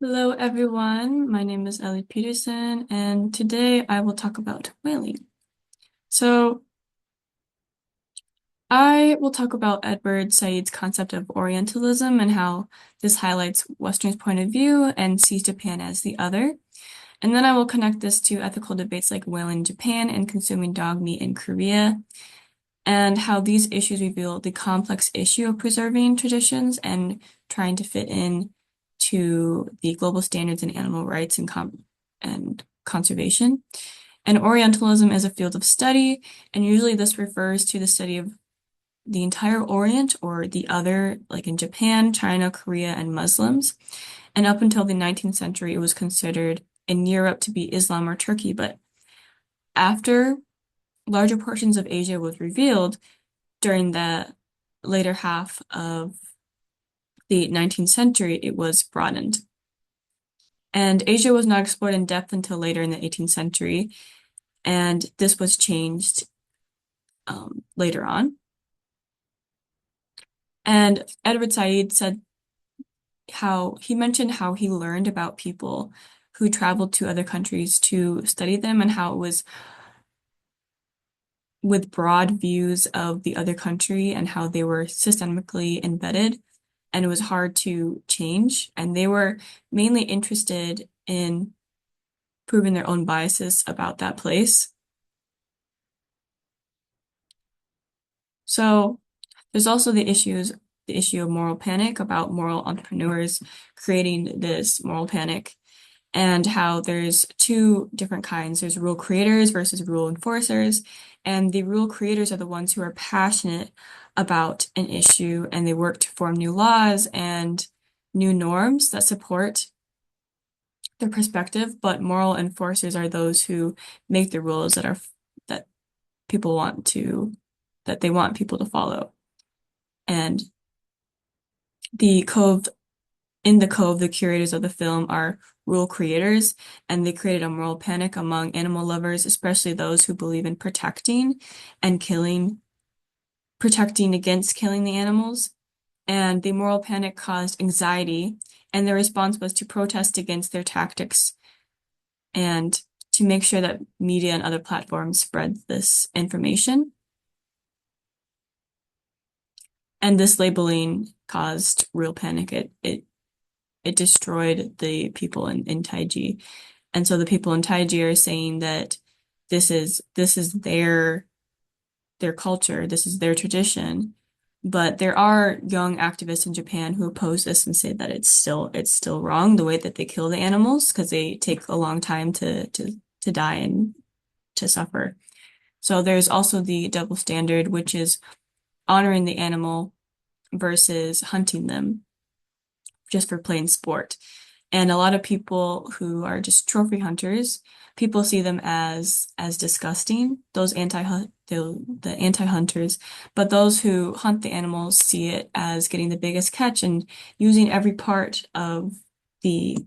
Hello, everyone. My name is Ellie Peterson, and today I will talk about whaling. So, I will talk about Edward Said's concept of Orientalism and how this highlights Western's point of view and sees Japan as the other. And then I will connect this to ethical debates like whaling in Japan and consuming dog meat in Korea, and how these issues reveal the complex issue of preserving traditions and trying to fit in to the global standards in animal rights and conservation. And Orientalism is a field of study, and usually this refers to the study of the entire Orient or the other, like in Japan, China, Korea, and Muslims. And up until the 19th century, it was considered in Europe to be Islam or Turkey. But after larger portions of Asia was revealed during the later half of the 19th century, it was broadened. And Asia was not explored in depth until later in the 18th century, and this was changed later on. And Edward Said said how he mentioned how he learned about people who traveled to other countries to study them and how it was with broad views of the other country and how they were systemically embedded and it was hard to change. And they were mainly interested in proving their own biases about that place. So there's also the issue of moral panic about moral entrepreneurs creating this moral panic and how there's two different kinds. There's rule creators versus rule enforcers. And the rule creators are the ones who are passionate about an issue and they work to form new laws and new norms that support their perspective. But moral enforcers are those who make the rules that people want to, that they want people to follow. And the Cove in the Cove, the curators of the film are rule creators, and they created a moral panic among animal lovers, especially those who believe in and protecting against killing the animals. And the moral panic caused anxiety, and their response was to protest against their tactics and to make sure that media and other platforms spread this information. And this labeling caused real panic. It destroyed the people in Taiji. And so the people in Taiji are saying that this is their culture, this is their tradition. But there are young activists in Japan who oppose this and say that it's still wrong the way that they kill the animals because they take a long time to die and to suffer. So there's also the double standard, which is honoring the animal versus hunting them just for plain sport. And a lot of people who are just trophy hunters, people see them as disgusting, those the anti-hunters, but those who hunt the animals see it as getting the biggest catch and using every part of the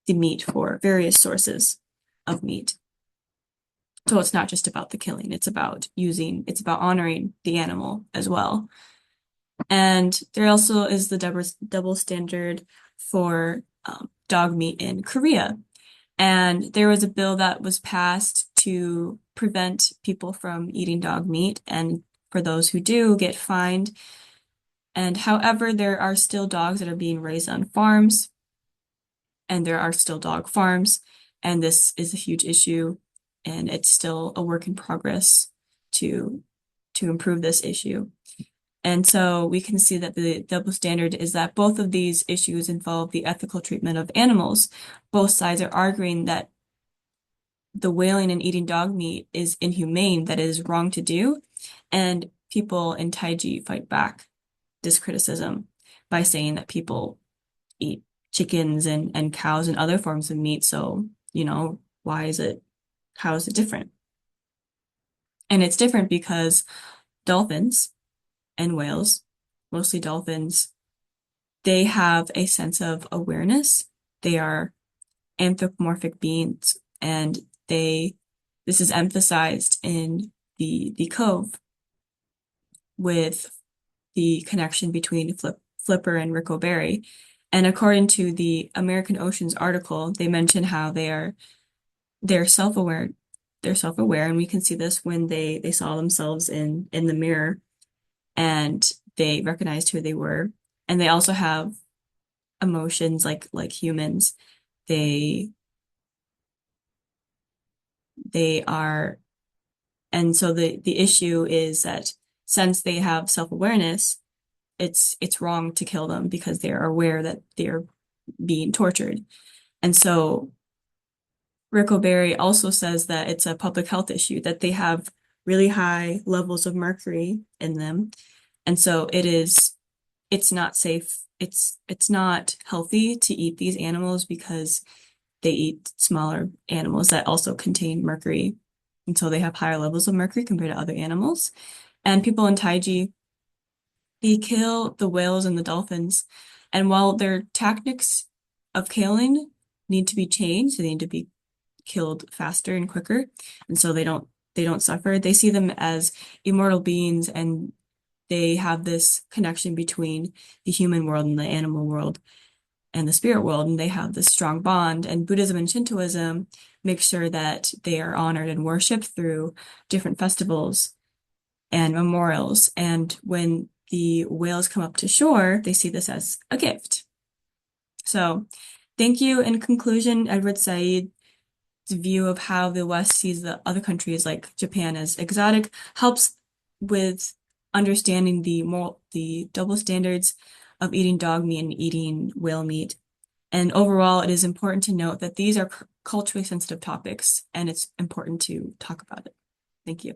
the meat for various sources of meat. So it's not just about the killing, it's about honoring the animal as well. And there also is the double standard for dog meat in Korea. And there was a bill that was passed to prevent people from eating dog meat, and for those who do, get fined. And however, there are still dogs that are being raised on farms, and there are still dog farms, and this is a huge issue, and it's still a work in progress to improve this issue. And so we can see that the double standard is that both of these issues involve the ethical treatment of animals. Both sides are arguing that the whaling and eating dog meat is inhumane, that it is wrong to do. And people in Taiji fight back this criticism by saying that people eat chickens and cows and other forms of meat. So, how is it different? And it's different because dolphins and whales, mostly dolphins, they have a sense of awareness. They are anthropomorphic beings, and this is emphasized in the Cove with the connection between Flipper and Rico Berry. And according to the American Oceans article, they mention how they're self-aware. They're self-aware, and we can see this when they saw themselves in the mirror and they recognized who they were. And they also have emotions like humans. They they are, and so the issue is that since they have self-awareness, it's wrong to kill them because they are aware that they're being tortured. And so Rick O'Barry also says that it's a public health issue, that they have really high levels of mercury in them. And so it's not safe. It's not healthy to eat these animals because they eat smaller animals that also contain mercury. And so they have higher levels of mercury compared to other animals. And people in Taiji, they kill the whales and the dolphins. And while their tactics of killing need to be changed, they need to be killed faster and quicker, and so they don't suffer. They see them as immortal beings, and they have this connection between the human world and the animal world and the spirit world, and they have this strong bond. And Buddhism and Shintoism make sure that they are honored and worshipped through different festivals and memorials. And when the whales come up to shore, they see this as a gift. So, thank you. In conclusion, Edward Said's view of how the West sees the other countries like Japan as exotic helps with understanding the double standards of eating dog meat and eating whale meat. And overall, it is important to note that these are culturally sensitive topics, and it's important to talk about it. Thank you.